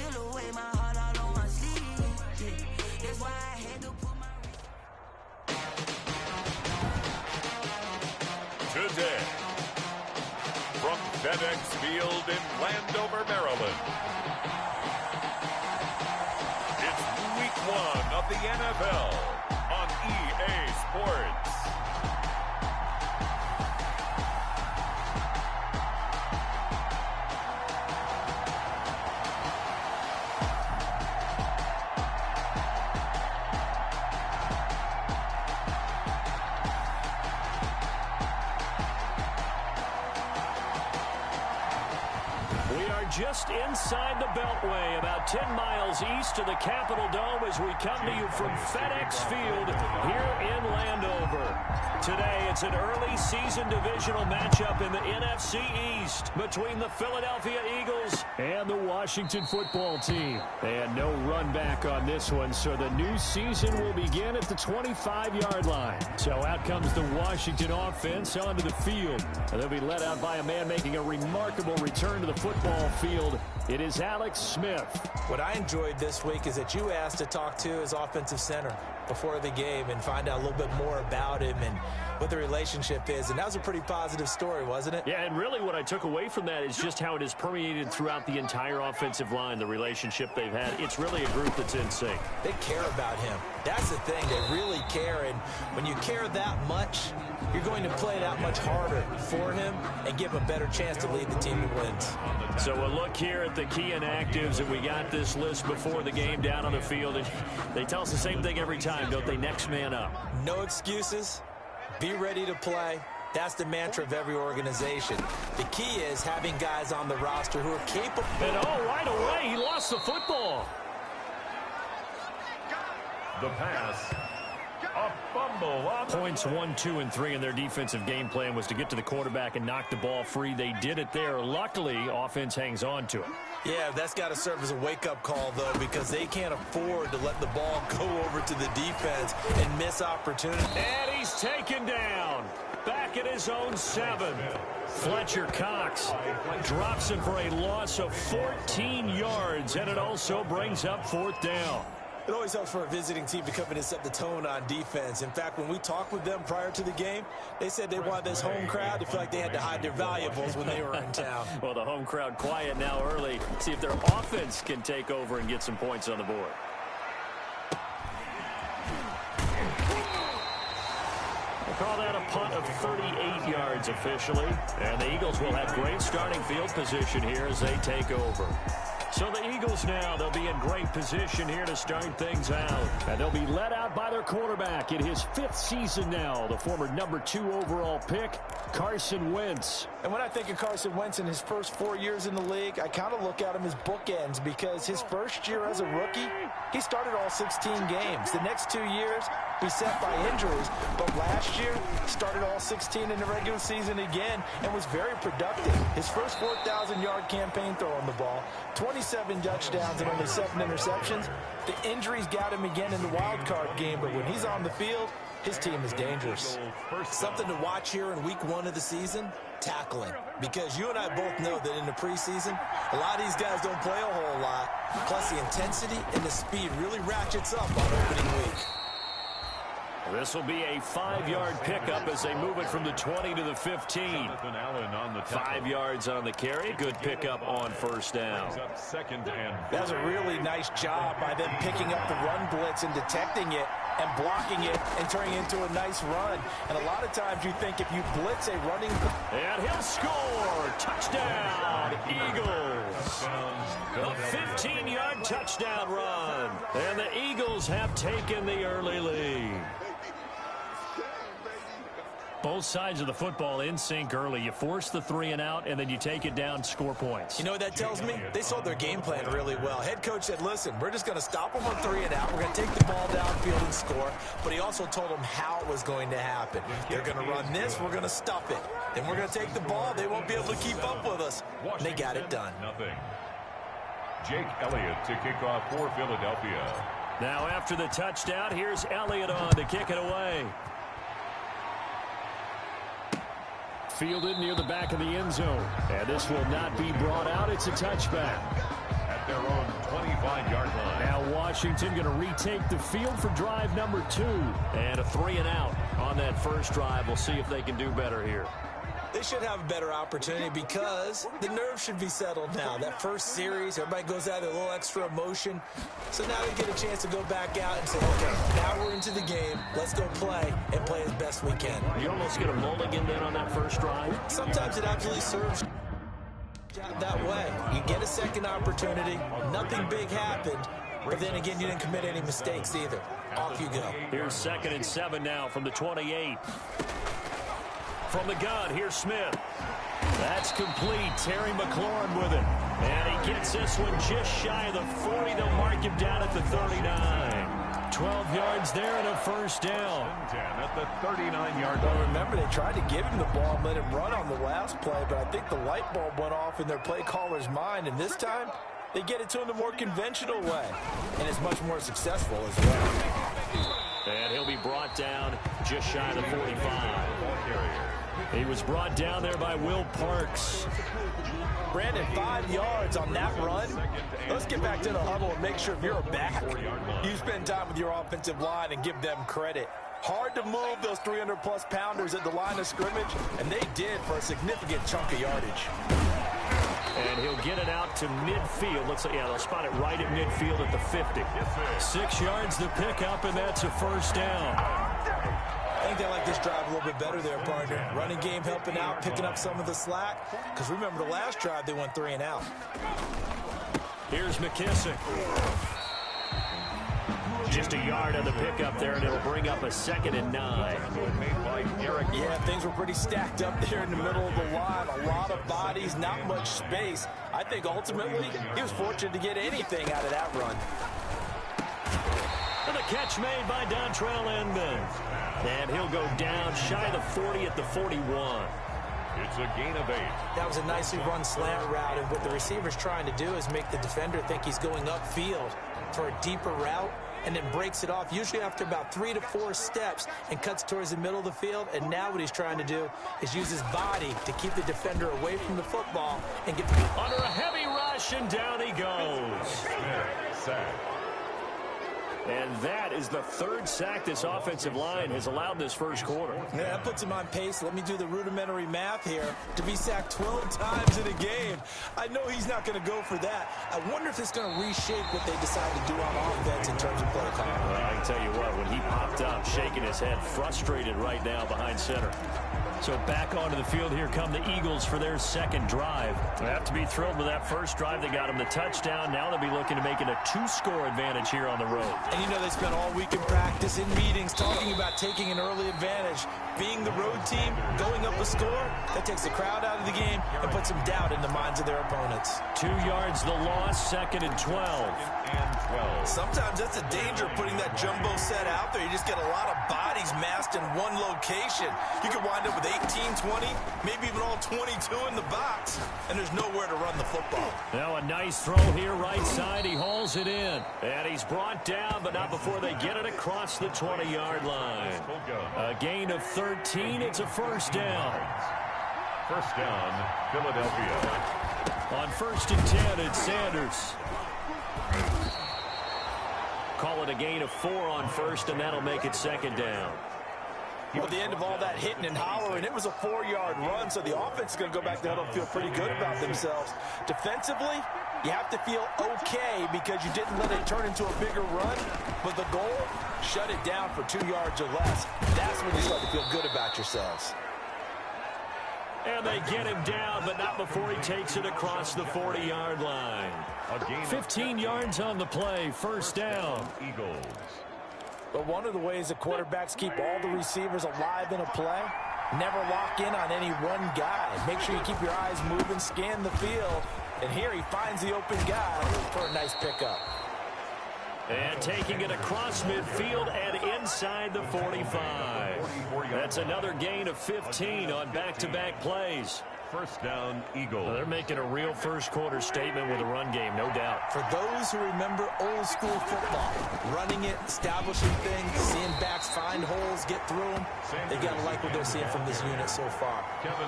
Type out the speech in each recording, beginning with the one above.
steal away my heart all on my sleeve. Yeah. That's why I had to put my... Today, from FedEx Field in Landover, Maryland, it's Week 1 of the NFL on EA Sports. Just inside the Beltway, about 10 miles east of the Capitol Dome as we come to you from FedEx Field here in Landover. Today, it's an early season divisional matchup in the NFC East between the Philadelphia Eagles and the Washington football team. And no run back on this one, so the new season will begin at the 25-yard line. So out comes the Washington offense onto the field. And they'll be led out by a man making a remarkable return to the football field. It is Alex Smith. What I enjoyed this week is that you asked to talk to his offensive center before the game and find out a little bit more about him and what the relationship is. And that was a pretty positive story, wasn't it? Yeah, and really what I took away from that is just how it has permeated throughout the entire offensive line, the relationship they've had. It's really a group that's in sync. They care about him. That's the thing. They really care. And when you care that much, you're going to play that much harder for him and give him a better chance to lead the team to wins. So a look here at the key inactives, and we got this list before the game down on the field. And they tell us the same thing every time, don't they? Next man up. No excuses. Be ready to play. That's the mantra of every organization. The key is having guys on the roster who are capable. And right away, he lost the football. The pass. A fumble. Points 1, 2, and 3 in their defensive game plan was to get to the quarterback and knock the ball free. They did it there. Luckily, offense hangs on to it. Yeah, that's got to serve as a wake-up call, though, because they can't afford to let the ball go over to the defense and miss opportunity. And he's taken down. Back at his own 7. Fletcher Cox drops him for a loss of 14 yards, and it also brings up 4th down. It always helps for a visiting team to come in and set the tone on defense. In fact, when we talked with them prior to the game, they said they wanted this home crowd to feel like they had to hide their valuables when they were in town. Well, the home crowd quiet now early. See if their offense can take over and get some points on the board. We'll call that a punt of 38 yards officially. And the Eagles will have great starting field position here as they take over. So the Eagles now, they'll be in great position here to start things out. And they'll be led out by their quarterback in his 5th season now, the former number 2 overall pick, Carson Wentz. And when I think of Carson Wentz in his first 4 years in the league, I kind of look at him as bookends because his first year as a rookie, he started all 16 games. The next 2 years, beset by injuries, but last year started all 16 in the regular season again and was very productive. His first 4,000-yard campaign throwing the ball, 27 touchdowns and only 7 interceptions. The injuries got him again in the wild card game, but when he's on the field, his team is dangerous. Something to watch here in week 1 of the season, tackling. Because you and I both know that in the preseason, a lot of these guys don't play a whole lot. Plus the intensity and the speed really ratchets up on opening week. This will be a 5-yard pickup as they move it from the 20 to the 15. 5 yards on the carry. Good pickup on 1st down. That's a really nice job by them picking up the run blitz and detecting it and blocking it and turning it into a nice run. And a lot of times you think if you blitz a running... And he'll score. Touchdown, Eagles. A 15-yard touchdown run. And the Eagles have taken the early lead. Both sides of the football in sync early. You force the 3 and out, and then you take it down, score points. You know what that tells me? They sold their game plan really well. Head coach said, listen, we're just going to stop them on 3 and out. We're going to take the ball downfield and score. But he also told them how it was going to happen. They're going to run this. We're going to stuff it. Then we're going to take the ball. They won't be able to keep up with us. And they got it done. Jake Elliott to kick off for Philadelphia. Now after the touchdown, here's Elliott on to kick it away. Fielded near the back of the end zone. And this will not be brought out. It's a touchback. At their own Washington going to retake the field for drive number 2. And a 3-and-out on that first drive. We'll see if they can do better here. They should have a better opportunity because the nerves should be settled now. That first series, everybody goes out with a little extra emotion. So now they get a chance to go back out and say, okay, now we're into the game. Let's go play and play as best we can. You almost get a mulligan then on that first drive? Sometimes it absolutely serves that way. You get a second opportunity. Nothing big happened. But then again, you didn't commit any mistakes either. Off you go. Here's 2nd and 7 now from the 28. From the gun, here's Smith. That's complete. Terry McLaurin with it. And he gets this one just shy of the 40. They'll mark him down at the 39. 12 yards there and a first down. 10 at the 39-yard line. Well, remember, they tried to give him the ball and let him run on the last play, but I think the light bulb went off in their play caller's mind, and this time they get it to him the more conventional way, and it's much more successful as well. And he'll be brought down just shy of the 45. He was brought down there by Will Parks. Brandon, 5 yards on that run. Let's get back to the huddle and make sure if you're a back, you spend time with your offensive line and give them credit. Hard to move those 300-plus pounders at the line of scrimmage, and they did for a significant chunk of yardage. And he'll get it out to midfield. Let's say, yeah, they'll spot it right at midfield at the 50. 6 yards to pick up, and that's a first down. I think they like this drive a little bit better there, partner. Running game helping out, picking up some of the slack. Because remember, the last drive, they went 3 and out. Here's McKissick. Just a yard on the pickup there, and it'll bring up a 2nd and 9. Yeah, things were pretty stacked up there in the middle of the line. A lot of bodies, not much space. I think ultimately he was fortunate to get anything out of that run. And the catch made by Dontrell Inman. And he'll go down shy of the 40 at the 41. It's a gain of 8. That was a nicely run slant route, and what the receiver's trying to do is make the defender think he's going upfield for a deeper route, and then breaks it off, usually after about 3 to 4 steps, and cuts towards the middle of the field. And now what he's trying to do is use his body to keep the defender away from the football and get under a heavy rush, and down he goes. Sack. And that is the 3rd sack this offensive line has allowed this first quarter. Yeah, that puts him on pace. Let me do the rudimentary math here. To be sacked 12 times in a game. I know he's not going to go for that. I wonder if it's going to reshape what they decide to do on offense in terms of play calling. Well, I can tell you what, when he popped up, shaking his head, frustrated right now behind center. So back onto the field, here come the Eagles for their 2nd drive. They have to be thrilled with that first drive. They got him the touchdown. Now they'll be looking to make it a 2-score advantage here on the road. And you know they spent all week in practice, in meetings, talking about taking an early advantage. Being the road team, going up a score, that takes the crowd out of the game and puts some doubt in the minds of their opponents. 2 yards the loss, 2nd and 12. Sometimes that's the danger of putting that jumbo set out there. You just get a lot of bodies massed in one location. You could wind up with 18, 20, maybe even all 22 in the box, and there's nowhere to run the football. Now a nice throw here, right side. He hauls it in. And he's brought down, but not before they get it across the 20-yard line. A gain of 13. It's a first down. First down, Philadelphia. On 1st and 10, it's Sanders. Call it a gain of 4 on 1st, and that'll make it 2nd down. Well, at the end of all that hitting and hollering, it was a 4-yard run, so the offense is going to go back to huddle and feel pretty good about themselves. Defensively, you have to feel okay because you didn't let it turn into a bigger run, but the goal, shut it down for 2 yards or less. That's when you start to feel good about yourselves. And they get him down, but not before he takes it across the 40-yard line. 15 yards on the play, first down. Eagles. But one of the ways the quarterbacks keep all the receivers alive in a play, never lock in on any one guy. Make sure you keep your eyes moving, scan the field. And here he finds the open guy for a nice pickup. And taking it across midfield and inside the 45. That's another gain of 15 on back-to-back plays. First down, Eagles. Well, they're making a real first-quarter statement with a run game, no doubt. For those who remember old-school football, running it, establishing things, seeing backs find holes, get through them, they got to like what they're seeing from this unit so far.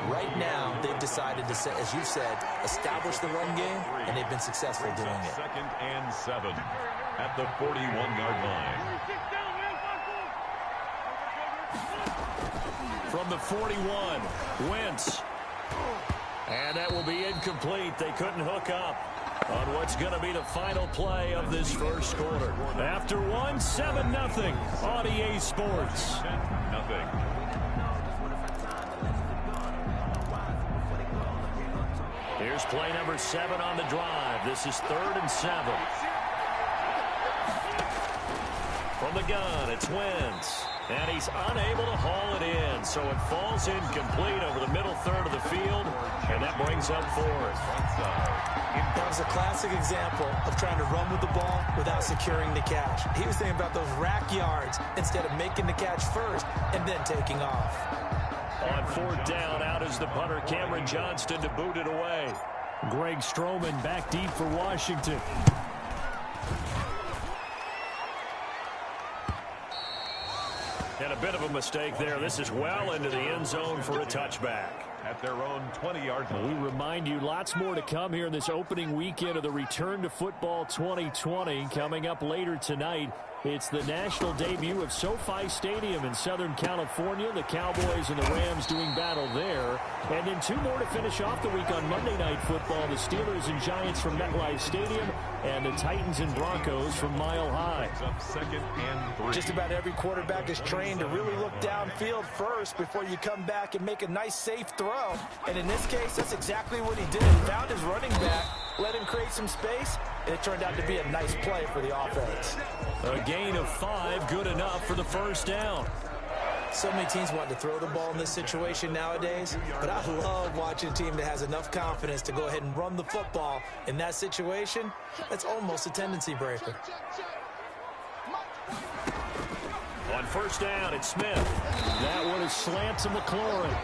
Right now, they've decided to, as you said, establish the run game, and they've been successful doing it. 2nd and 7. at the 41-yard line. From the 41, Wentz. And that will be incomplete. They couldn't hook up on what's going to be the final play of this first quarter. After one, 7-0 on EA Sports. 10-0. Here's play number 7 on the drive. This is 3rd and 7. From the gun, it's Wentz. And he's unable to haul it in, so it falls incomplete over the middle third of the field, and that brings up 4th. That was a classic example of trying to run with the ball without securing the catch. He was thinking about those rack yards instead of making the catch first and then taking off. On 4th down, out is the punter, Cameron Johnston, to boot it away. Greg Stroman back deep for Washington. And a bit of a mistake there. This is well into the end zone for a touchback. At their own 20-yard line. We remind you, lots more to come here in this opening weekend of the Return to Football 2020. Coming up later tonight, it's the national debut of SoFi Stadium in Southern California. The Cowboys and the Rams doing battle there. And then 2 more to finish off the week on Monday Night Football. The Steelers and Giants from MetLife Stadium and the Titans and Broncos from Mile High. 2nd and 3. Just about every quarterback is trained to really look downfield first before you come back and make a nice, safe throw. And in this case, that's exactly what he did. Found his running back, let him create some space, and it turned out to be a nice play for the offense. A gain of 5, good enough for the first down. So many teams want to throw the ball in this situation nowadays, but I love watching a team that has enough confidence to go ahead and run the football. In that situation, that's almost a tendency breaker. On 1st down, it's Smith. That one is slant to McLaurin.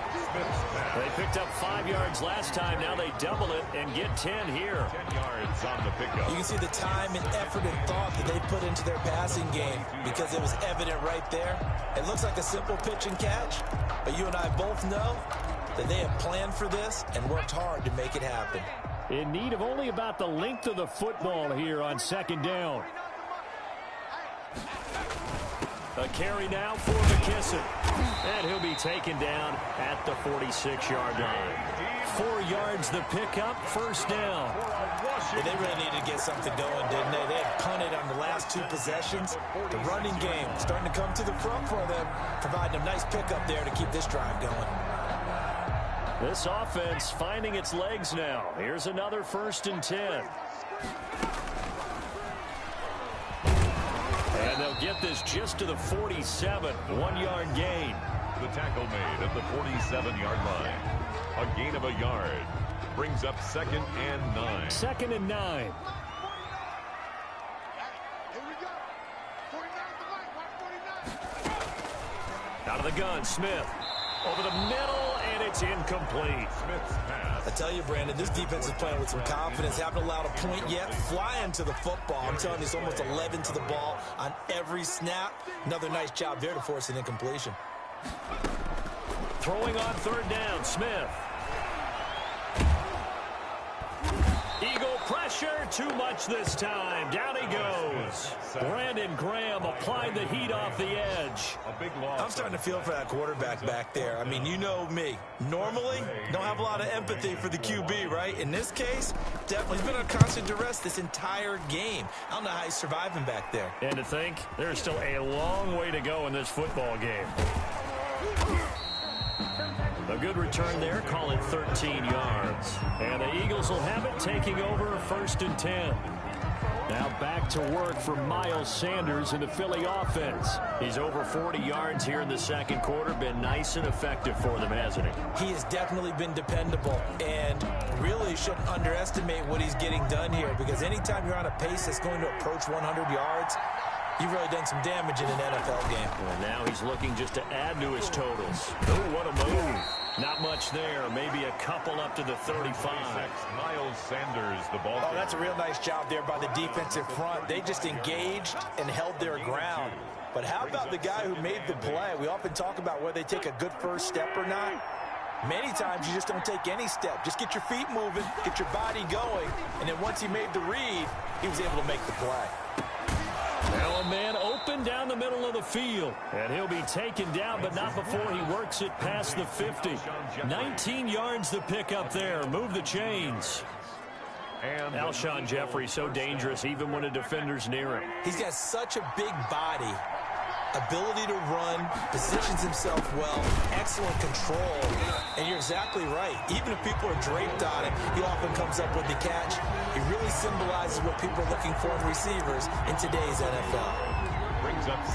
They picked up 5 yards last time. Now they double it and get 10 here. 10 yards on the pickup. You can see the time and effort and thought that they put into their passing game because it was evident right there. It looks like a simple pitch and catch, but you and I both know that they have planned for this and worked hard to make it happen. In need of only about the length of the football here on 2nd down. A carry now for McKissick. And he'll be taken down at the 46-yard line. 4 yards the pickup, 1st down. Yeah, they really needed to get something going, didn't they? They had punted on the last 2 possessions. The running game starting to come to the front for them, providing a nice pickup there to keep this drive going. This offense finding its legs now. Here's another 1st and 10. And they'll get this just to the 47, 1-yard gain. The tackle made at the 47-yard line. A gain of a yard. Brings up 2nd and 9. 2nd and 9. Out of the gun, Smith. Over the middle, and it's incomplete. Smith's pass. I tell you, Brandon, this defense is playing with some confidence. Haven't allowed a point yet. Flying to the football. I'm telling you, it's almost 11 to the ball on every snap. Another nice job there to force an incompletion. Throwing on 3rd down, Smith. Eagle pressure, too much this time. Down he goes. Brandon Graham applying the heat off the edge. A big loss. I'm starting to feel for that quarterback back there. I mean, you know me. Normally, don't have a lot of empathy for the QB, right? In this case, definitely he's been on constant duress this entire game. I don't know how he's surviving back there. And to think, there's still a long way to go in this football game. A good return there, call it 13 yards. And the Eagles will have it, taking over 1st and 10. Now back to work for Miles Sanders in the Philly offense. He's over 40 yards here in the 2nd quarter. Been nice and effective for them, hasn't he? He has definitely been dependable and really shouldn't underestimate what he's getting done here, because anytime you're on a pace that's going to approach 100 yards, you've really done some damage in an NFL game. Well, now he's looking just to add to his totals. Oh, what a move. Not much there. Maybe a couple up to the 35. Miles Sanders, the ball. Oh, that's a real nice job there by the defensive front. They just engaged and held their ground. But how about the guy who made the play? We often talk about whether they take a good first step or not. Many times you just don't take any step. Just get your feet moving, get your body going, and then once he made the read, he was able to make the play. Now a man open down the middle of the field. And he'll be taken down, but not before he works it past the 50. 19 yards to pick up there. Move the chains. And Alshon Jeffrey so dangerous even when a defender's near him. He's got such a big body, ability to run, positions himself well, excellent control. And you're exactly right. Even if people are draped on him, he often comes up with the catch. He really symbolizes what people are looking for in receivers in today's NFL.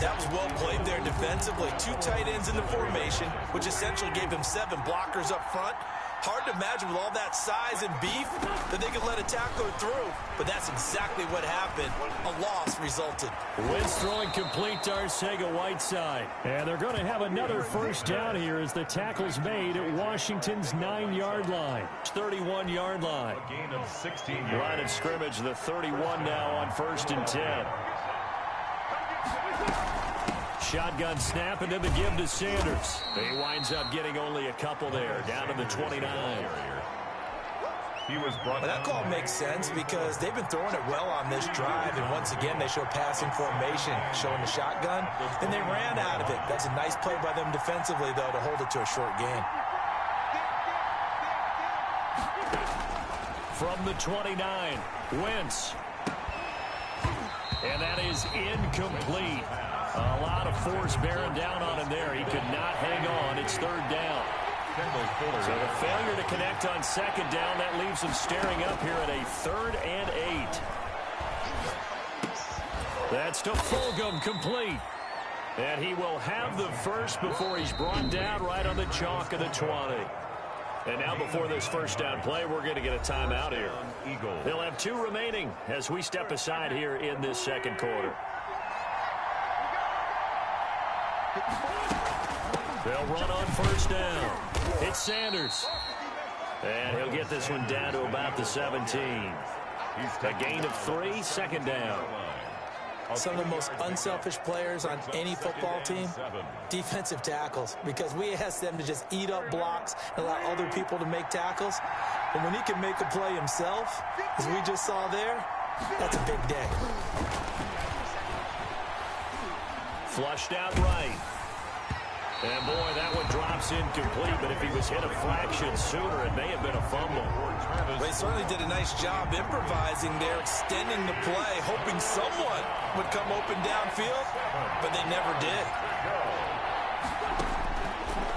That was well played there defensively. 2 tight ends in the formation, which essentially gave him 7 blockers up front. Hard to imagine with all that size and beef that they could let a tackler through. But that's exactly what happened. A loss resulted. Wentz throwing complete to Arcega-Whiteside. And they're going to have another first down here as the tackle's made at Washington's 9-yard line. 31-yard line. A gain of 16 yards. Line of scrimmage, the 31 now on 1st and 10. Shotgun snap and then the give to Sanders. He winds up getting only a couple there, down to the 29. He was brought that call makes sense because they've been throwing it well on this drive, and once again they show passing formation, showing the shotgun. Then they ran out of it. That's a nice play by them defensively, though, to hold it to a short gain. From the 29, Wentz. And that is incomplete. A lot of force bearing down on him there. He could not hang on. It's 3rd down. So the failure to connect on 2nd down, that leaves him staring up here at a 3rd and 8. That's to Fulgham, complete. And he will have the first before he's brought down right on the chalk of the 20. And now before this first down play, we're going to get a timeout here. They'll have 2 remaining as we step aside here in this 2nd quarter. They'll run on 1st down. It's Sanders. And he'll get this one down to about the 17. A gain of 3, 2nd down. Some of the most unselfish players on any football team, defensive tackles, because we ask them to just eat up blocks and allow other people to make tackles. But when he can make a play himself, as we just saw there, that's a big day. Flushed out right. And, boy, that one drops incomplete, but if he was hit a fraction sooner, it may have been a fumble. They certainly did a nice job improvising there, extending the play, hoping someone would come open downfield, but they never did.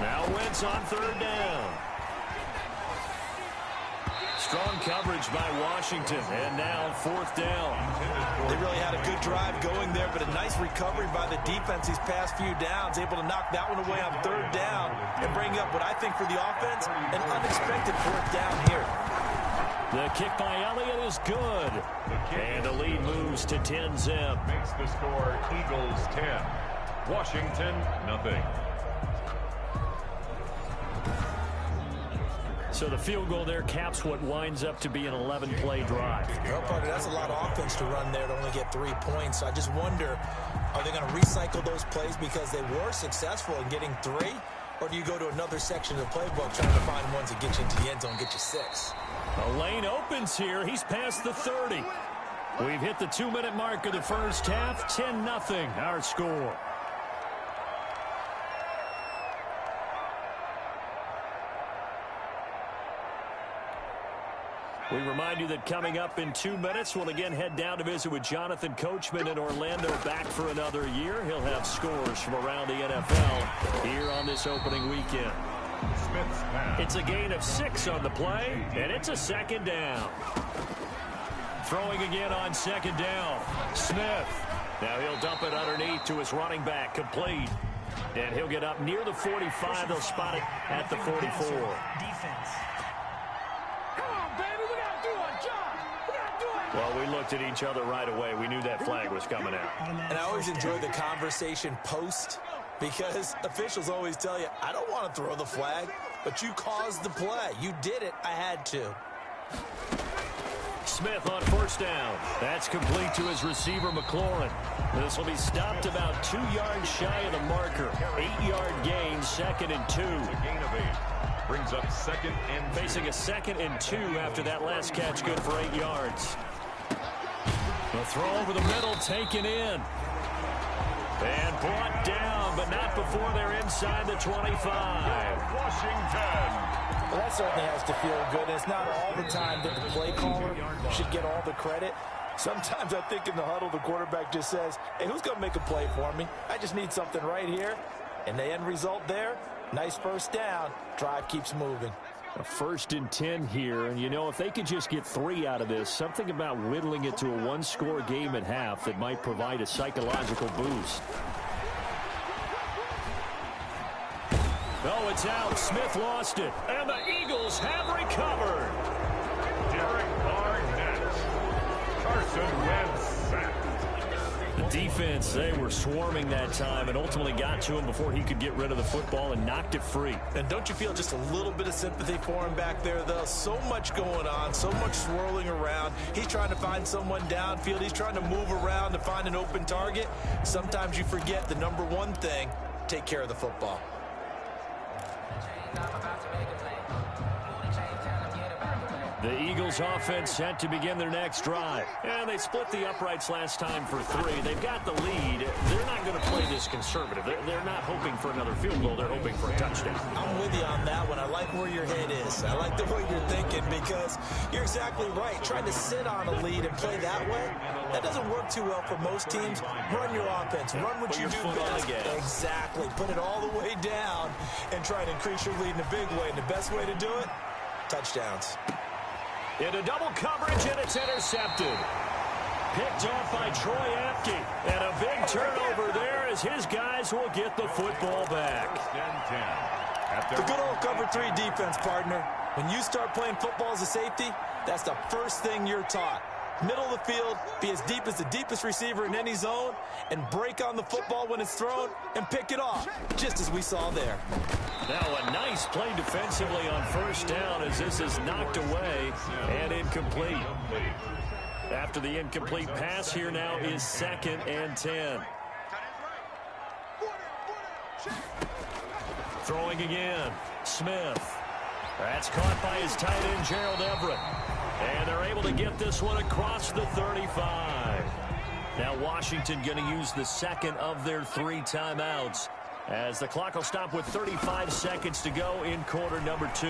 Now Wentz on 3rd down. Strong coverage by Washington, and now 4th down. They really had a good drive going there, but a nice recovery by the defense these past few downs, able to knock that one away on 3rd down and bring up what I think for the offense, an unexpected 4th down here. The kick by Elliott is good, and the lead moves to 10-zip. Makes the score Eagles 10, Washington nothing. So the field goal there caps what winds up to be an 11-play drive. Well, partner, that's a lot of offense to run there to only get 3 points. So I just wonder, are they going to recycle those plays because they were successful in getting 3? Or do you go to another section of the playbook trying to find ones that get you into the end zone and get you 6? A lane opens here. He's past the 30. We've hit the 2-minute mark of the first half. 10-0 our score. We remind you that coming up in 2 minutes, we'll again head down to visit with Jonathan Coachman in Orlando, back for another year. He'll have scores from around the NFL here on this opening weekend. It's a gain of 6 on the play, and it's a 2nd down. Throwing again on 2nd down. Smith. Now he'll dump it underneath to his running back, complete. And he'll get up near the 45. They'll spot it at the 44. Defense. Well, we looked at each other right away. We knew that flag was coming out. And I always enjoy the conversation post because officials always tell you, I don't want to throw the flag, but you caused the play. You did it. I had to. Smith on 1st down. That's complete to his receiver, McLaurin. This will be stopped about 2 yards shy of the marker. 8-yard gain, 2nd and 2. A gain of 8. Brings up 2nd and 2. Facing a 2nd and 2 after that last catch, good for 8 yards. The throw over the middle taken in. And brought down, but not before they're inside the 25. Washington. Well, that certainly has to feel good. It's not all the time that the play caller should get all the credit. Sometimes I think in the huddle, the quarterback just says, hey, who's going to make a play for me? I just need something right here. And the end result there, nice first down. Drive keeps moving. A 1st and 10 here, and you know, if they could just get 3 out of this, something about whittling it to a one-score game at half that might provide a psychological boost. Oh, it's out. Smith lost it, and the Eagles have recovered. Derek Barnett. Carson Wentz sacked. The defense, they were swarming that time and ultimately got to him before he could get rid of the football and knocked it free. And don't you feel just a little bit of sympathy for him back there, though? So much going on, so much swirling around. He's trying to find someone downfield. He's trying to move around to find an open target. Sometimes you forget the number one thing, take care of the football. The Eagles offense set to begin their next drive. And they split the uprights last time for 3. They've got the lead. They're not going to play this conservative. They're not hoping for another field goal. They're hoping for a touchdown. I'm with you on that one. I like where your head is. I like the way you're thinking because you're exactly right. Trying to sit on a lead and play that way, that doesn't work too well for most teams. Run your offense. Run what you do best. Exactly. Put it all the way down and try to increase your lead in a big way. And the best way to do it, touchdowns. Into double coverage, and it's intercepted. Picked off by Troy Apke. And a big turnover there as his guys will get the football back. The good old cover 3 defense, partner. When you start playing football as a safety, that's the first thing you're taught. Middle of the field, be as deep as the deepest receiver in any zone, and break on the football when it's thrown, and pick it off, just as we saw there. Now a nice play defensively on first down as this is knocked away and incomplete. After the incomplete pass, here now is 2nd and 10. Throwing again, Smith. That's caught by his tight end, Gerald Everett. And they're able to get this one across the 35. Now Washington going to use the 2nd of their 3 timeouts as the clock will stop with 35 seconds to go in quarter number 2.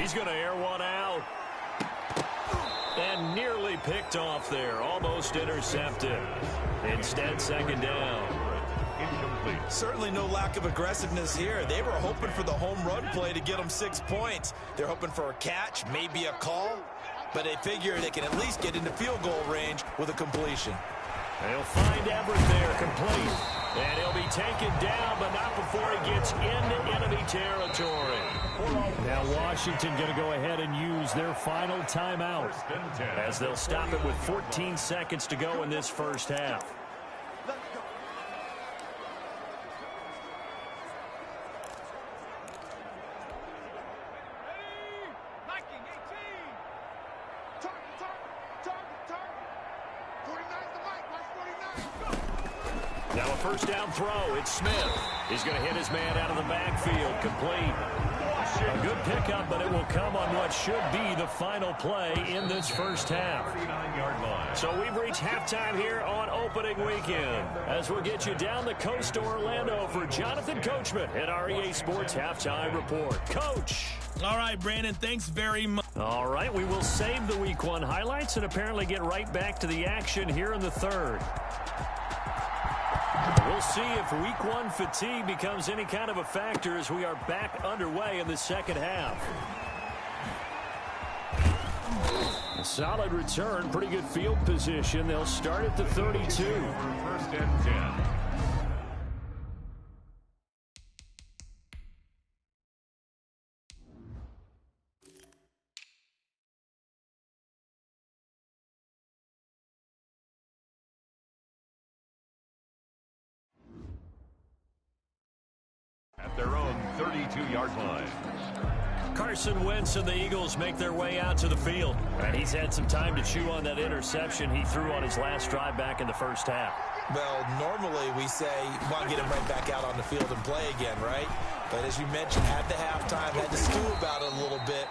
He's going to air one out. And nearly picked off there. Almost intercepted. Instead, 2nd down. Incomplete. Certainly no lack of aggressiveness here. They were hoping for the home run play to get them 6 points. They're hoping for a catch, maybe a call, but they figure they can at least get into field goal range with a completion. They'll find Everett there, complete. And he'll be taken down, but not before he gets into enemy territory. Now Washington going to go ahead and use their final timeout as they'll stop it with 14 seconds to go in this first half. Now a first down throw. It's Smith. He's going to hit his man out of the backfield. Complete. A good pickup, but it will come on what should be the final play in this first half. So we've reached halftime here on opening weekend as we'll get you down the coast to Orlando for Jonathan Coachman at our EA Sports Halftime Report. Coach. All right, Brandon, thanks very much. All right, we will save the Week 1 highlights and apparently get right back to the action here in the third. We'll see if Week 1 fatigue becomes any kind of a factor as we are back underway in the second half. A solid return, pretty good field position. They'll start at the 32. 1st and 10. Their own 32-yard line. Carson Wentz and the Eagles make their way out to the field. And he's had some time to chew on that interception he threw on his last drive back in the first half. Well, normally we say you want to get him right back out on the field and play again, right? But as you mentioned, at the halftime, had to stew about it a little bit.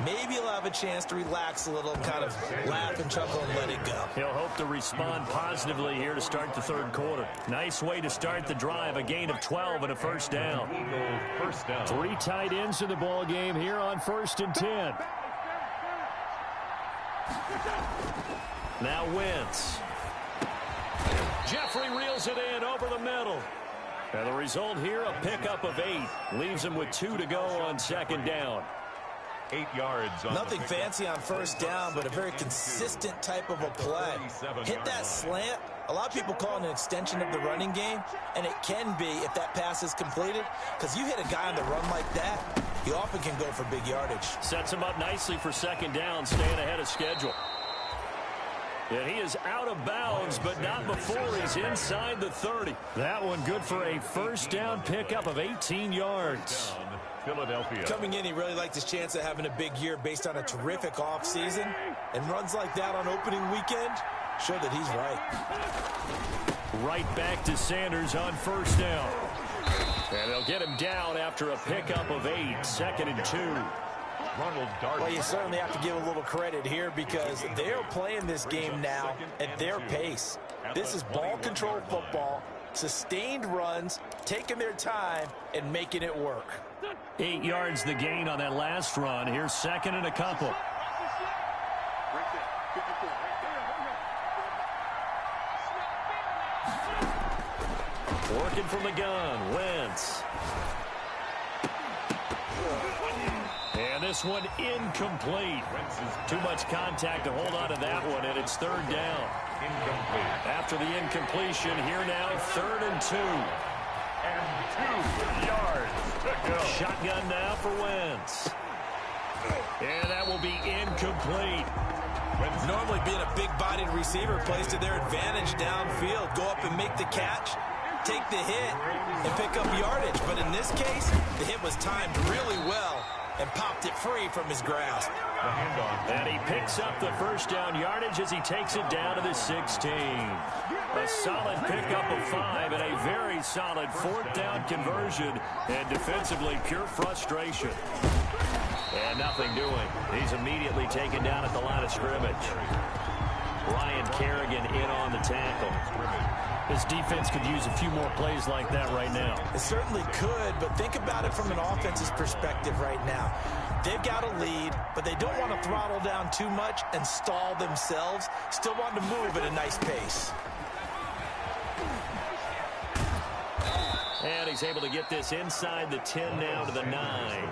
maybe he'll have a chance to relax a little, kind of laugh and chuckle and let it go. He'll hope to respond positively here to start the third quarter. Nice way to start the drive, a gain of 12 and a first down. First down. 3 tight ends in the ball game here on 1st and 10. Now Wentz. Jeffrey reels it in over the middle. And the result here, a pickup of 8. Leaves him with 2 to go on 2nd down. 8 yards. Nothing fancy on first down, but a very consistent type of a play. Hit that slant. A lot of people call it an extension of the running game, and it can be if that pass is completed, because you hit a guy on the run like that, he often can go for big yardage. Sets him up nicely for 2nd down, staying ahead of schedule. And he is out of bounds, but not before he's inside the 30. That one good for a first down pickup of 18 yards. Philadelphia. Coming in, he really liked his chance of having a big year based on a terrific offseason. And runs like that on opening weekend show that he's right. Right back to Sanders on first down. And they'll get him down after a pickup of 8, 2nd and 2. Well, you certainly have to give a little credit here because they're playing this game now at their pace. This is ball control football, sustained runs, taking their time, and making it work. 8 yards the gain on that last run. Here's 2nd and a couple. Working from the gun, Wentz. And this one incomplete. Too much contact to hold on to that one, and it's 3rd down. After the incompletion, here now, 3rd and 2. And 2 yards to go. Shotgun now for Wentz. And that will be incomplete. Normally being a big-bodied receiver plays to their advantage downfield. Go up and make the catch, take the hit, and pick up yardage. But in this case, the hit was timed really well and popped it free from his grasp. And he picks up the first down yardage as he takes it down to the 16. A solid pickup of 5 and a very solid 4th down conversion. And defensively, pure frustration. And nothing doing. He's immediately taken down at the line of scrimmage. Ryan Kerrigan in on the tackle. This defense could use a few more plays like that right now. It certainly could, but think about it from an offense's perspective right now. They've got a lead, but they don't want to throttle down too much and stall themselves. Still want to move at a nice pace. And he's able to get this inside the 10 now to the 9.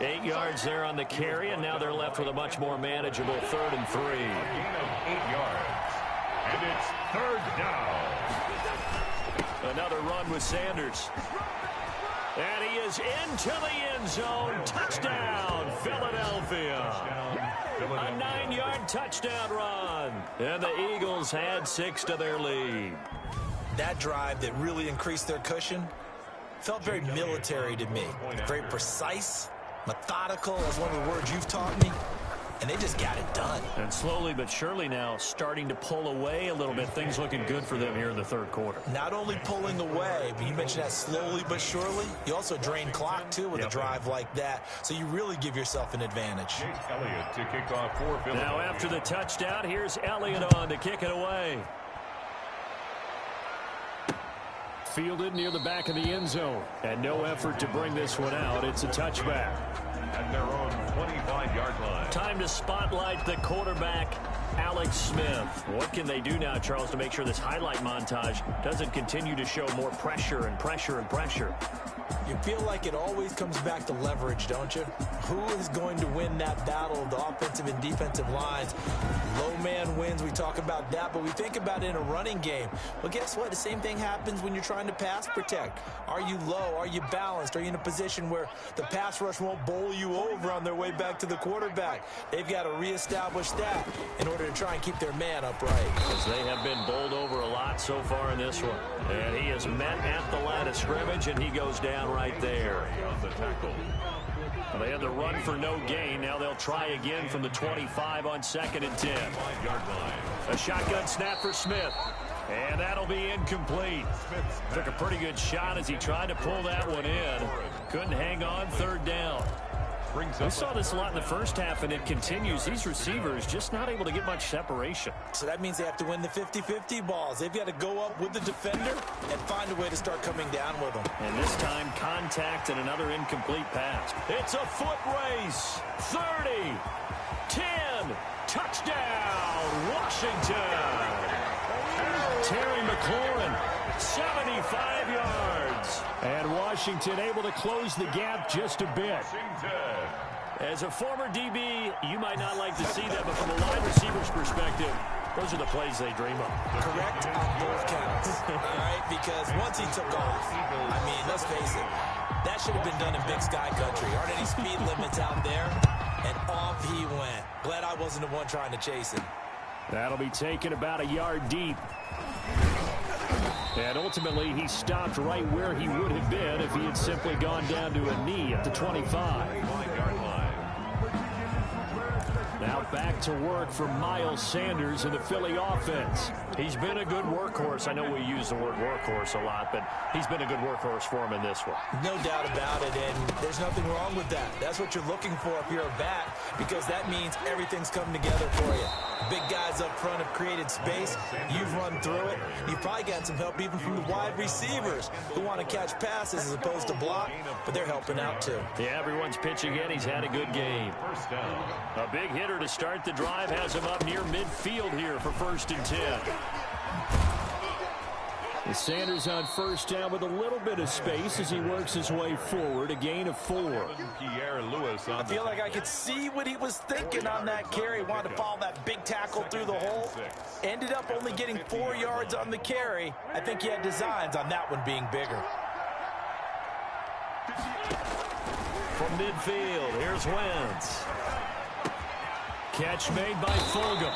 8 yards there on the carry, and now they're left with a much more manageable 3rd and 3. Gain of 8 yards. And it's 3rd down. Another run with Sanders. And he is into the end zone. Touchdown, Philadelphia. A 9-yard touchdown run. And the Eagles had 6 to their lead. That drive that really increased their cushion felt very military to me. Very precise, methodical, that's one of the words you've taught me. And they just got it done. And slowly but surely now starting to pull away a little bit. Things looking good for them here in the 3rd quarter. Not only pulling away, but you mentioned that slowly but surely. You also drain clock, too, with a drive like that. So you really give yourself an advantage. Elliott to kick off for Philadelphia. Now after the touchdown, here's Elliott on to kick it away. Fielded near the back of the end zone. And no effort to bring this one out. It's a touchback. At their own 25-yard line. Time to spotlight the quarterback, Alex Smith. What can they do now, Charles, to make sure this highlight montage doesn't continue to show more pressure and pressure and pressure? You feel like it always comes back to leverage, don't you? Who is going to win that battle of the offensive and defensive lines? Low man wins, we talk about that, but we think about it in a running game. Well, guess what? The same thing happens when you're trying to pass protect. Are you low? Are you balanced? Are you in a position where the pass rush won't bowl you over on their way back to the quarterback? They've got to reestablish that in order to try and keep their man upright. As they have been bowled over a lot so far in this one. And he is met at the line of scrimmage, and he goes down right there. Well, they had the run for no gain. Now they'll try again from the 25 on 2nd and 10. A shotgun snap for Smith. And that'll be incomplete. Took a pretty good shot as he tried to pull that one in. Couldn't hang on, 3rd down. We saw this a lot in the first half, and it continues. These receivers just not able to get much separation. So that means they have to win the 50-50 balls. They've got to go up with the defender and find a way to start coming down with them. And this time, contact and another incomplete pass. It's a foot race. 30, 10, touchdown, Washington. Terry McLaurin, 75 yards. And Washington able to close the gap just a bit. As a former DB, you might not like to see that, but from a wide receiver's perspective, those are the plays they dream of. Correct on both counts, all right? Because once he took off, I mean, let's face it, that should have been done in Big Sky country. Aren't any speed limits out there? And off he went. Glad I wasn't the one trying to chase him. That'll be taken about a yard deep. And ultimately, he stopped right where he would have been if he had simply gone down to a knee at the 25. Now back to work for Miles Sanders in the Philly offense. He's been a good workhorse. I know we use the word workhorse a lot, but he's been a good workhorse for him in this one. No doubt about it, and there's nothing wrong with that. That's what you're looking for if you're a back, because that means everything's coming together for you. Big guys up front have created space. You've run through it. You've probably got some help even from the wide receivers who want to catch passes as opposed to block, but they're helping out too. Yeah, everyone's pitching in. He's had a good game. A big hitter to start the drive has him up near midfield here for 1st and 10. Sanders on first down with a little bit of space as he works his way forward, a gain of 4. I feel like I could see what he was thinking on that carry. Wanted to follow that big tackle through the hole. Ended up only getting 4 yards on the carry. I think he had designs on that one being bigger. From midfield, here's Wentz. Catch made by Fulgham.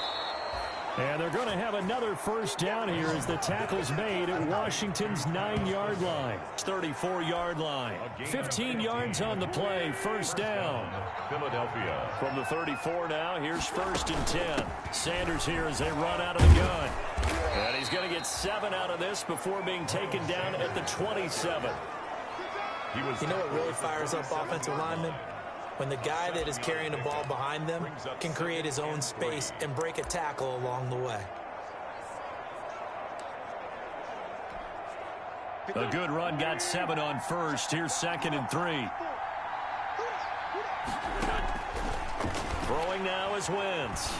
And they're going to have another first down here as the tackle's made at Washington's 9-yard line. 34-yard line. 15 yards on the play. First down. Philadelphia. From the 34 now, here's 1st and 10. Sanders here as they run out of the gun. And he's going to get 7 out of this before being taken down at the 27. You know what really fires up offensive linemen? When the guy that is carrying the ball behind them can create his own space and break a tackle along the way. A good run got 7 on first. Here's 2nd and 3. Throwing now is Wentz.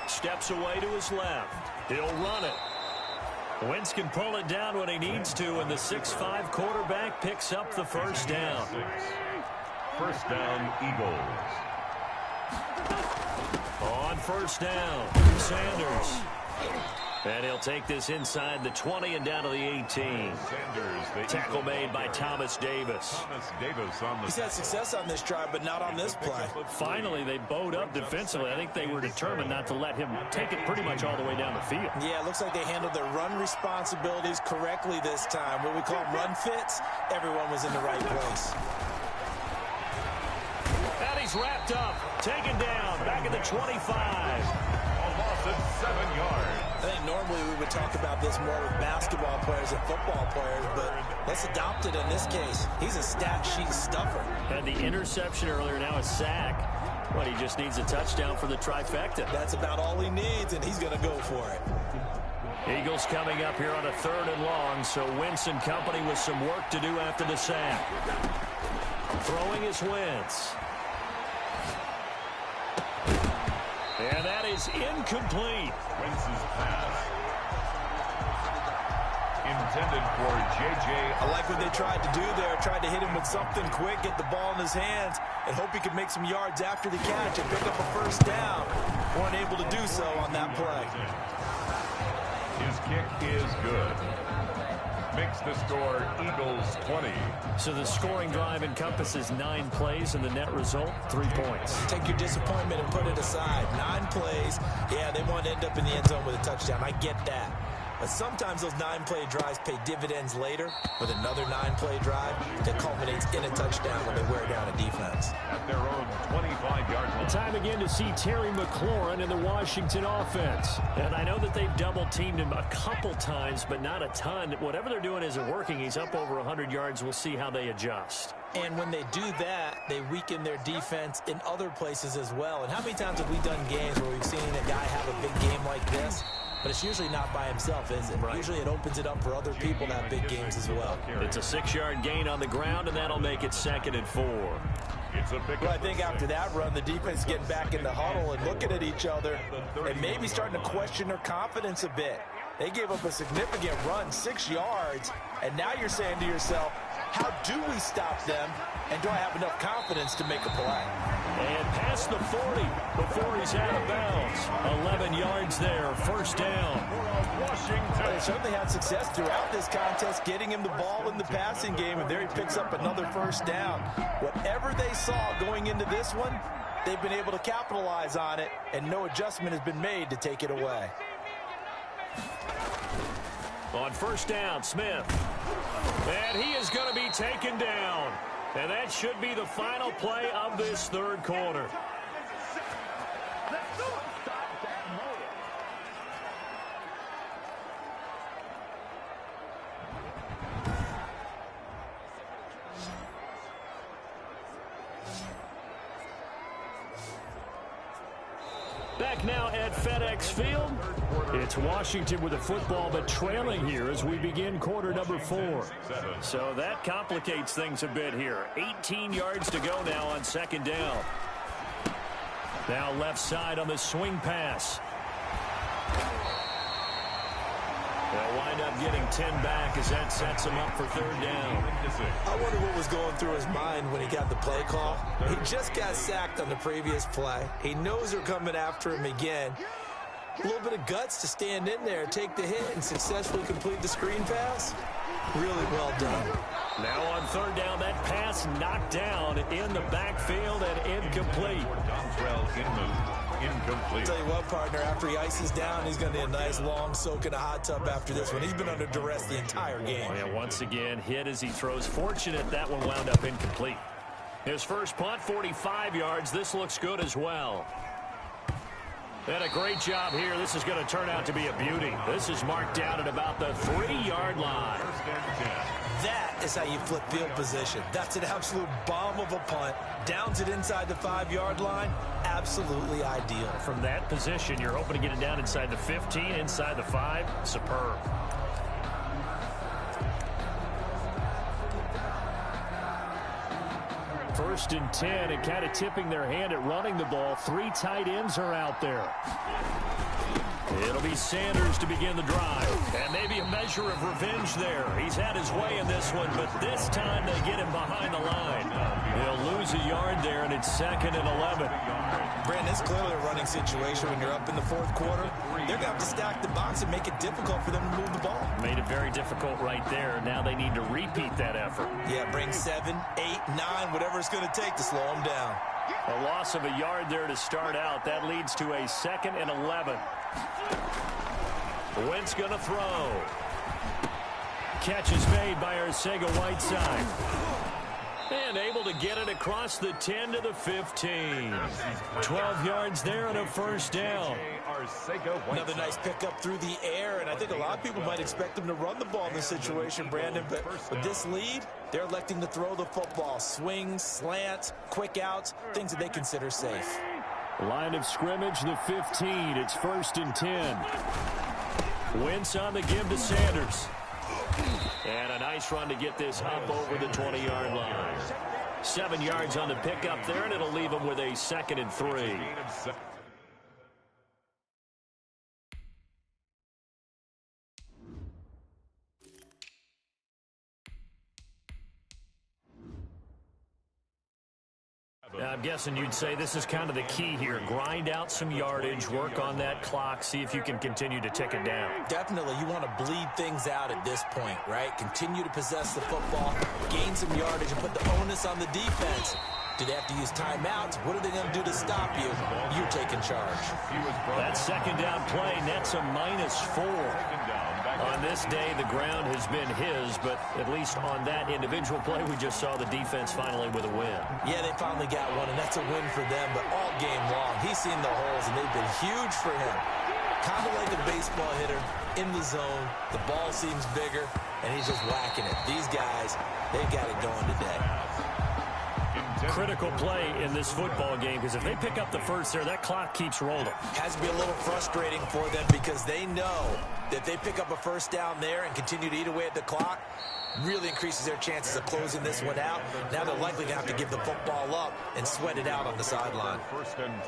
Steps away to his left. He'll run it. Wentz can pull it down when he needs to, and the 6'5" quarterback picks up the first down. First down, Eagles. On first down, Sanders. And he'll take this inside the 20 and down to the 18. Tackle made by Thomas Davis. He's had success on this drive, but not on this play. Finally, they bowed up defensively. I think they were determined not to let him take it pretty much all the way down the field. Yeah, it looks like they handled their run responsibilities correctly this time. What we call run fits, everyone was in the right place. And he's wrapped up, taken down, back at the 25. A loss of 7 yards. I think normally we would talk about this more with basketball players and football players, but let's adopt it in this case. He's a stat sheet stuffer. Had the interception earlier, now a sack. But he just needs a touchdown for the trifecta. That's about all he needs, and he's going to go for it. Eagles coming up here on a 3rd and long, so Wentz and company with some work to do after the sack. Throwing is Wentz. And that is incomplete. Wentz's pass. Intended for J.J. I like what they tried to do there. Tried to hit him with something quick, get the ball in his hands, and hope he could make some yards after the catch and pick up a first down. Weren't able to do so on that play. His kick is good. Makes the score Eagles 20. So the scoring drive encompasses 9 plays, and the net result, 3 points. Take your disappointment and put it aside. 9 plays. Yeah, they want to end up in the end zone with a touchdown. I get that. But sometimes those 9-play drives pay dividends later with another 9-play drive that culminates in a touchdown when they wear down a defense. At their own 25-yard line. Time again to see Terry McLaurin in the Washington offense. And I know that they've double-teamed him a couple times, but not a ton. Whatever they're doing isn't working. He's up over 100 yards. We'll see how they adjust. And when they do that, they weaken their defense in other places as well. And how many times have we done games where we've seen a guy have a big game like this? But it's usually not by himself, is it? Right. Usually it opens it up for other people to have big games as well. It's a 6-yard gain on the ground, and that'll make it 2nd and 4. It's a big well, I think after that run, the defense getting back in the huddle and looking at each other and maybe starting to question their confidence a bit. They gave up a significant run, 6 yards, and now you're saying to yourself, how do we stop them, and do I have enough confidence to make a play? And past the 40 before he's out of bounds. 11 yards there, first down. Well, they certainly had success throughout this contest, getting him the ball in the passing game, and there he picks up another first down. Whatever they saw going into this one, they've been able to capitalize on it, and no adjustment has been made to take it away. On first down, Smith. And he is going to be taken down. And that should be the final play of this third quarter. Back now at FedEx Field. It's Washington with the football, but trailing here as we begin quarter number 4. So that complicates things a bit here. 18 yards to go now on second down. Now left side on the swing pass. They'll wind up getting 10 back as that sets him up for third down. I wonder what was going through his mind when he got the play call. He just got sacked on the previous play. He knows they're coming after him again. A little bit of guts to stand in there, take the hit, and successfully complete the screen pass. Really well done. Now on third down, that pass knocked down in the backfield and incomplete. Incomplete. I'll tell you what, partner, after he ices down, he's going to need a nice long soak in a hot tub after this one. He's been under duress the entire game. Oh, yeah, once again, hit as he throws. Fortunate that one wound up incomplete. His first punt, 45 yards. This looks good as well. And a great job here. This is going to turn out to be a beauty. This is marked down at about the 3-yard line. That is how you flip field position. That's an absolute bomb of a punt. Downs it inside the 5-yard line. Absolutely ideal. From that position, you're hoping to get it down inside the 15, inside the 5. Superb. First and 10, and kind of tipping their hand at running the ball. 3 tight ends are out there. It'll be Sanders to begin the drive. And maybe a measure of revenge there. He's had his way in this one, but this time they get him behind the line. They'll lose a yard there, and it's 2nd and 11. Brandon, it's clearly a running situation when you're up in the 4th quarter. They're going to have to stack the box and make it difficult for them to move the ball. Made it very difficult right there. Now they need to repeat that effort. Yeah, bring 7, 8, 9, whatever it's going to take to slow them down. A loss of a yard there to start out. That leads to a 2nd and 11. Wentz going to throw. Catch is made by Arcega-Whiteside. And able to get it across the 10 to the 15. 12 yards there and a first down. Another nice pickup through the air, and I think a lot of people might expect them to run the ball in this situation, Brandon, but with this lead, they're electing to throw the football. Swings, slants, quick outs, things that they consider safe. Line of scrimmage, the 15. It's 1st and 10. Wentz on the give to Sanders. And a nice run to get this up over the 20-yard line. 7 yards on the pickup there, and it'll leave them with a 2nd and 3. I'm guessing you'd say this is kind of the key here. Grind out some yardage, work on that clock, see if you can continue to tick it down. Definitely. You want to bleed things out at this point, right? Continue to possess the football, gain some yardage, and put the onus on the defense. Do they have to use timeouts? What are they going to do to stop you? You're taking charge. That second down play nets a -4. this day, the ground has been his, but at least on that individual play, we just saw the defense finally with a win. Yeah, they finally got one, and that's a win for them, but all game long, he's seen the holes, and they've been huge for him. Kind of like a baseball hitter in the zone. The ball seems bigger, and he's just whacking it. These guys, they got it going today. Critical play in this football game, because if they pick up the first there, that clock keeps rolling. Has to be a little frustrating for them because they know that if they pick up a first down there and continue to eat away at the clock, really increases their chances of closing this one out. Now they're likely to have to give the football up and sweat it out on the sideline.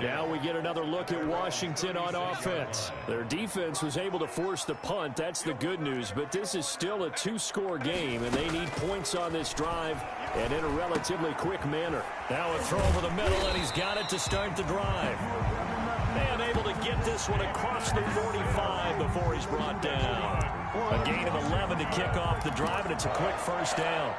Now we get another look at Washington on offense. Their defense was able to force the punt. That's the good news, but this is still a two-score game, and they need points on this drive and in a relatively quick manner. Now a throw over the middle, and he's got it to start the drive. And able to get this one across the 45 before he's brought down. A gain of 11 to kick off the drive, and it's a quick first down.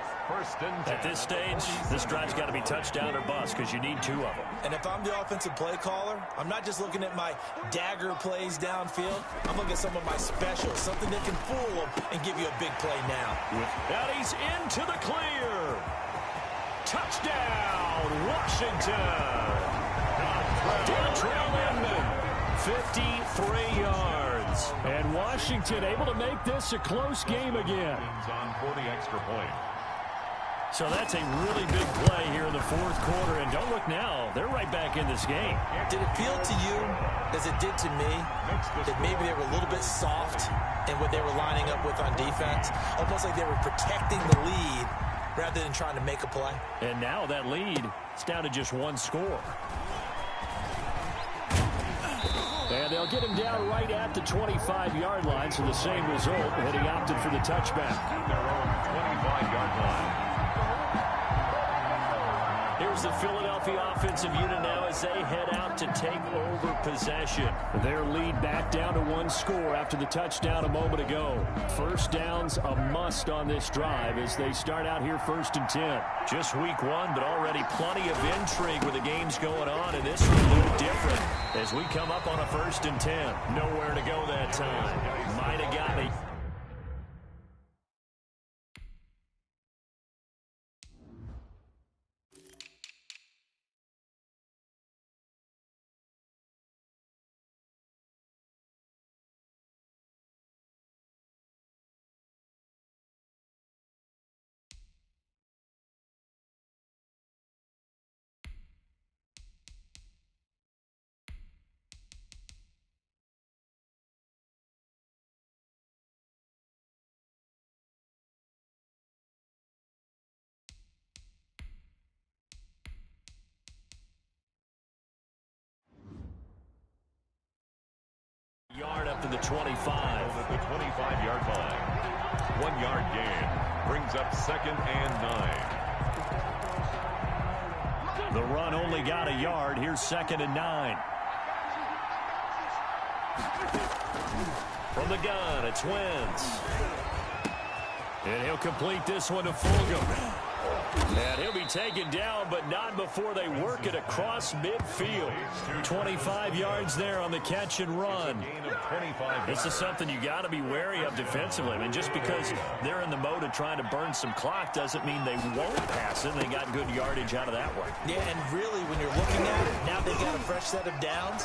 At this stage, this drive's got to be touchdown or bust because you need two of them. And if I'm the offensive play caller, I'm not just looking at my dagger plays downfield. I'm looking at some of my specials, something that can fool them and give you a big play now. And he's into the clear. Touchdown, Washington. Dontrell Inman, 53 yards. And Washington able to make this a close game again. On for the extra point. So that's a really big play here in the fourth quarter. And don't look now, they're right back in this game. Did it feel to you, as it did to me, that maybe they were a little bit soft in what they were lining up with on defense? Almost like they were protecting the lead rather than trying to make a play. And now that lead is down to just one score. And they'll get him down right at the 25-yard line, so the same result, and he opted for the touchback. Their own 25-yard line. Here's the Philadelphia offensive unit now as they head out to take over possession. Their lead back down to one score after the touchdown a moment ago. First down's a must on this drive as they start out here 1st and 10. Just week one, but already plenty of intrigue with the games going on, and this will look different as we come up on a 1st and 10. Nowhere to go that time. Might have got it. Yard up to the 25. At the 25-yard line. 1 yard gain brings up 2nd and 9. The run only got a yard. Here's 2nd and 9. From the gun, it's Wentz. And he'll complete this one to Fulgham. And he'll be taken down, but not before they work it across midfield. 25 yards there on the catch and run. This is something you got to be wary of defensively. I mean, just because they're in the mode of trying to burn some clock doesn't mean they won't pass it. They got good yardage out of that one. Yeah, and really, when you're looking at it, now they've got a fresh set of downs.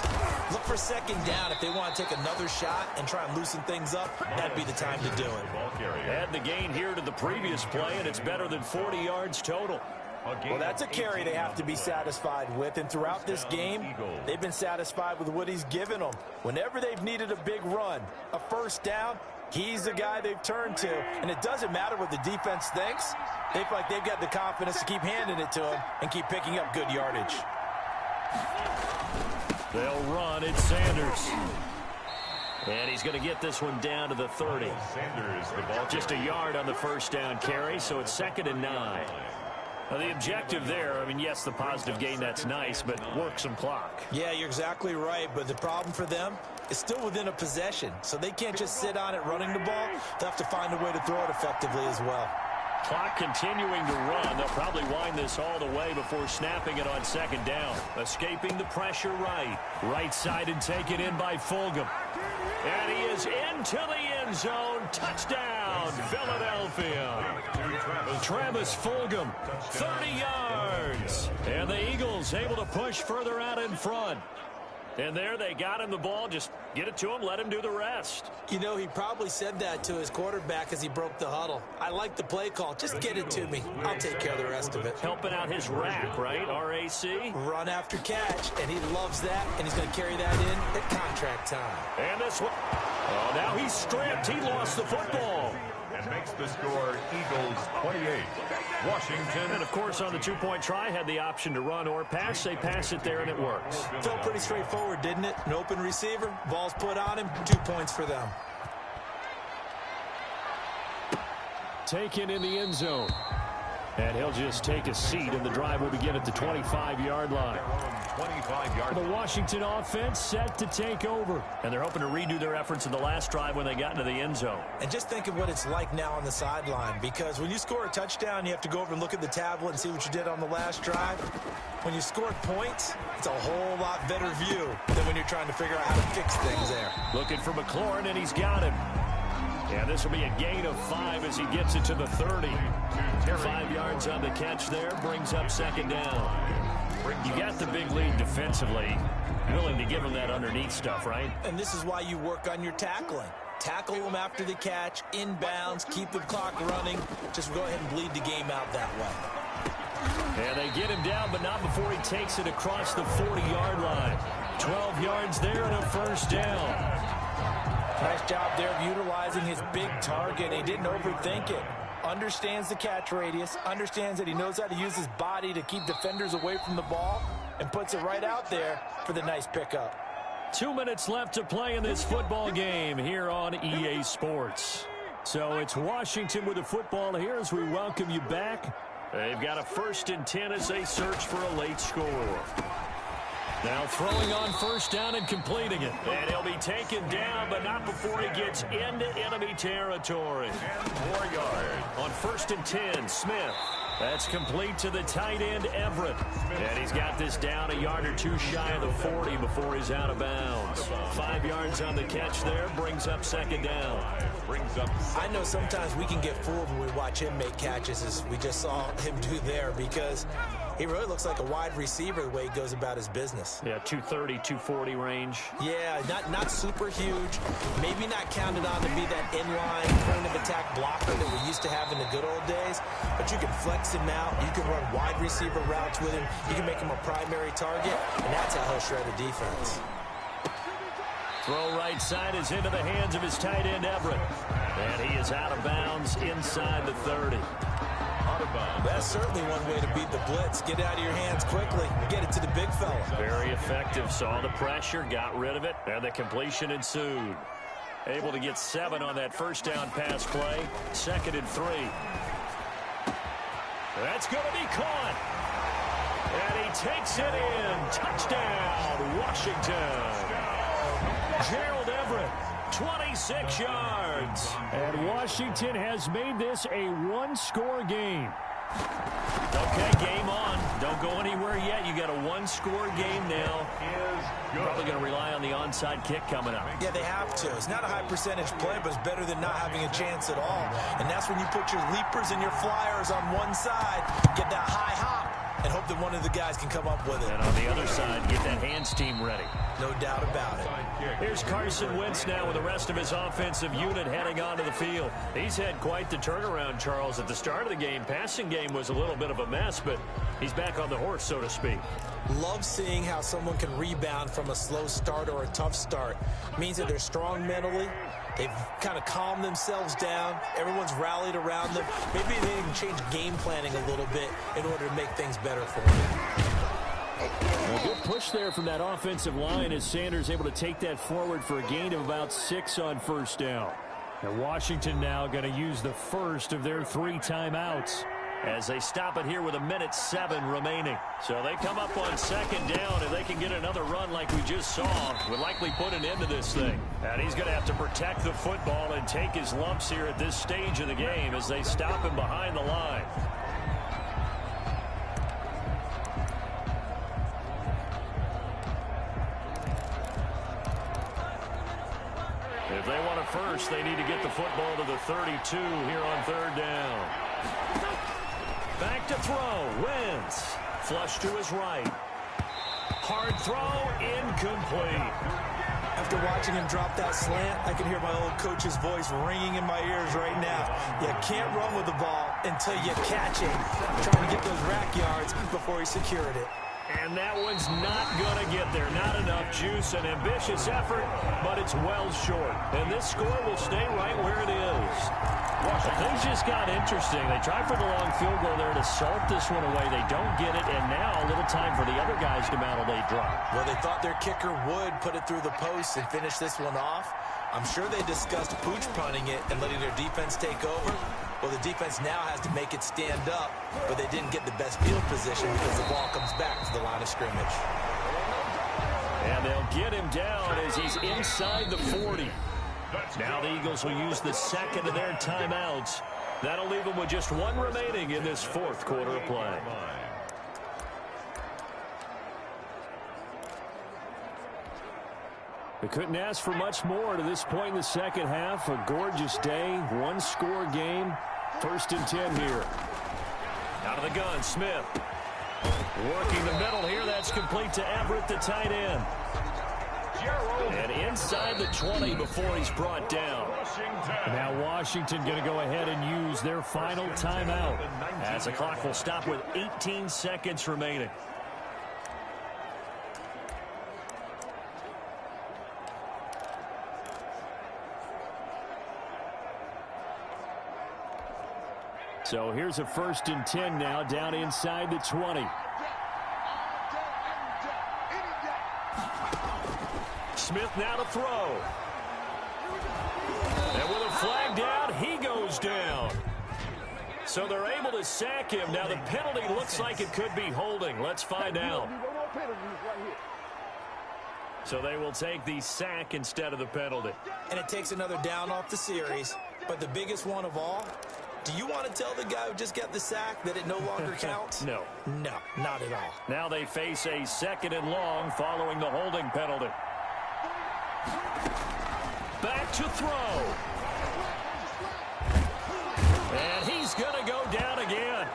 Look for 2nd down. If they want to take another shot and try and loosen things up, that'd be the time to do it. Add the gain here to the previous play, and it's better than 40 yards total. Well, that's a carry they have to be satisfied with, and throughout this game, they've been satisfied with what he's given them. Whenever they've needed a big run, a first down, he's the guy they've turned to, and it doesn't matter what the defense thinks. They feel like they've got the confidence to keep handing it to him and keep picking up good yardage. They'll run. It's Sanders. And he's going to get this one down to the 30. Sanders, the ball. Just a yard on the first down carry, so it's 2nd and 9. Now, the objective there, I mean, yes, the positive gain, that's nice, but work some clock. Yeah, you're exactly right, but the problem for them is still within a possession, so they can't just sit on it running the ball. They'll have to find a way to throw it effectively as well. Clock continuing to run. They'll probably wind this all the way before snapping it on 2nd down. Escaping the pressure right. Right side and taken in by Fulgham. And he is into the end zone. Touchdown, Philadelphia. Travis Fulgham, 30 yards. And the Eagles able to push further out in front. And there they got him the ball. Just get it to him, let him do the rest. You know, he probably said that to his quarterback as he broke the huddle. I like the play call. Just get it to me. I'll take care of the rest of it. Helping out his rack, right? RAC. Run after catch, and he loves that, and he's going to carry that in at contract time. And this one. Oh, now he's stripped. He lost the football. And makes the score Eagles 28. Washington. And, of course, on the two-point try, had the option to run or pass. They pass it there, and it works. Felt pretty straightforward, didn't it? An open receiver, ball's put on him, 2 points for them. Taken in the end zone. And he'll just take a seat, and the drive will begin at the 25-yard line. 25-yard. The Washington offense set to take over. And they're hoping to redo their efforts in the last drive when they got into the end zone. And just think of what it's like now on the sideline, because when you score a touchdown, you have to go over and look at the tablet and see what you did on the last drive. When you score points, it's a whole lot better view than when you're trying to figure out how to fix things there. Looking for McLaurin, and he's got him. And this will be a gain of 5 as he gets it to the 30. 5 yards on the catch there, brings up second down. You got the big lead defensively. Willing to give him that underneath stuff, right? And this is why you work on your tackling. Tackle them after the catch, inbounds, keep the clock running. Just go ahead and bleed the game out that way. And they get him down, but not before he takes it across the 40-yard line. 12 yards there and a first down. Nice job there of utilizing his big target. He didn't overthink it. Understands the catch radius, understands that he knows how to use his body to keep defenders away from the ball, and puts it right out there for the nice pickup. 2 minutes left to play in this football game here on EA Sports. So it's Washington with the football here as we welcome you back. They've got a 1st and 10 as they search for a late score. Now throwing on first down and completing it. And he'll be taken down, but not before he gets into enemy territory. 4 yards. On 1st and 10, Smith. That's complete to the tight end, Everett. And he's got this down a yard or two shy of the 40 before he's out of bounds. 5 yards on the catch there, brings up second down. I know sometimes we can get fooled when we watch him make catches, as we just saw him do there, because he really looks like a wide receiver the way he goes about his business. Yeah, 230, 240 range. Yeah, not super huge. Maybe not counted on to be that inline point of attack blocker that we used to have in the good old days. But you can flex him out. You can run wide receiver routes with him. You can make him a primary target, and that's how he'll shred a defense. Throw right side is into the hands of his tight end, Everett. And he is out of bounds inside the 30. That's certainly one way to beat the blitz. Get out of your hands quickly. Get it to the big fella. Very effective. Saw the pressure, got rid of it, and the completion ensued. Able to get 7 on that first down pass play. 2nd and 3. That's going to be caught. And he takes it in. Touchdown, Washington. Gerald Everett, 26 yards. And Washington has made this a one-score game. Okay, game on. Don't go anywhere yet. You got a one-score game now. Probably going to rely on the onside kick coming up. Yeah, they have to. It's not a high percentage play, but it's better than not having a chance at all. And that's when you put your leapers and your flyers on one side, get that high hop, and hope that one of the guys can come up with it. And on the other side, get that hands team ready. No doubt about it. Here's Carson Wentz now with the rest of his offensive unit heading onto the field. He's had quite the turnaround, Charles. At the start of the game, passing game was a little bit of a mess, but he's back on the horse, so to speak. Love seeing how someone can rebound from a slow start or a tough start. Means that they're strong mentally. They've kind of calmed themselves down. Everyone's rallied around them. Maybe they can change game planning a little bit in order to make things better for them. A good push there from that offensive line as Sanders able to take that forward for a gain of about 6 on first down. And Washington now going to use the first of their 3 timeouts as they stop it here with 1:07 remaining. So they come up on second down, and they can get another run like we just saw. Would likely put an end to this thing. And he's going to have to protect the football and take his lumps here at this stage of the game as they stop him behind the line. first. They need to get the football to the 32 here on third down. Back to throw. Wentz. Flush to his right. Hard throw. Incomplete. After watching him drop that slant, I can hear my old coach's voice ringing in my ears right now. You can't run with the ball until you catch him. Trying to get those rack yards before he secured it. And that one's not going to get there. Not enough juice. An ambitious effort, but it's well short. And this score will stay right where it is. Things just got interesting. They tried for the long field goal there to salt this one away. They don't get it, and now a little time for the other guys to mount a late drive. Well, they thought their kicker would put it through the post and finish this one off. I'm sure they discussed pooch punting it and letting their defense take over. Well, the defense now has to make it stand up, but they didn't get the best field position because the ball comes back to the line of scrimmage. And they'll get him down as he's inside the 40. Now the Eagles will use the second of their timeouts. That'll leave them with just one remaining in this fourth quarter of play. We couldn't ask for much more to this point in the second half. A gorgeous day, one-score game. 1st and 10 here. Out of the gun, Smith. Working the middle here. That's complete to Everett, the tight end. And inside the 20 before he's brought down. Now Washington going to go ahead and use their final timeout as the clock will stop with 18 seconds remaining. So here's a 1st and 10 now down inside the 20. Smith now to throw. And with a flag down, he goes down. So they're able to sack him. Now the penalty looks like it could be holding. Let's find out. So they will take the sack instead of the penalty. And it takes another down off the series. But the biggest one of all, do you want to tell the guy who just got the sack that it no longer counts? No. No, not at all. Now they face a 2nd and long following the holding penalty. Back to throw. And he's going to go down again.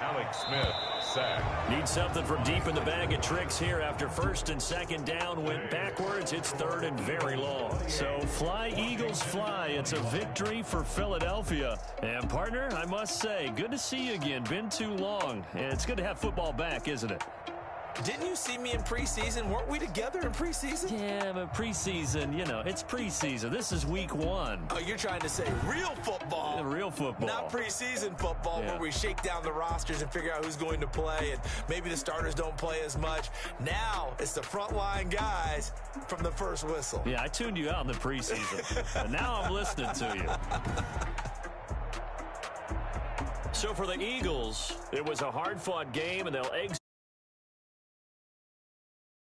Alex Smith, sack. Need something from deep in the bag of tricks here. After 1st and 2nd down went backwards, it's 3rd and very long. So fly, Eagles, fly. It's a victory for Philadelphia. And partner, I must say, good to see you again. Been too long. And it's good to have football back, isn't it? Didn't you see me in preseason? Weren't we together in preseason? Yeah, but preseason, you know, it's preseason. This is week 1. Oh, you're trying to say real football. Yeah, real football. Not preseason football where we shake down the rosters and figure out who's going to play, and maybe the starters don't play as much. Now it's the frontline guys from the first whistle. Yeah, I tuned you out in the preseason. And now I'm listening to you. So for the Eagles, it was a hard-fought game, and they'll exit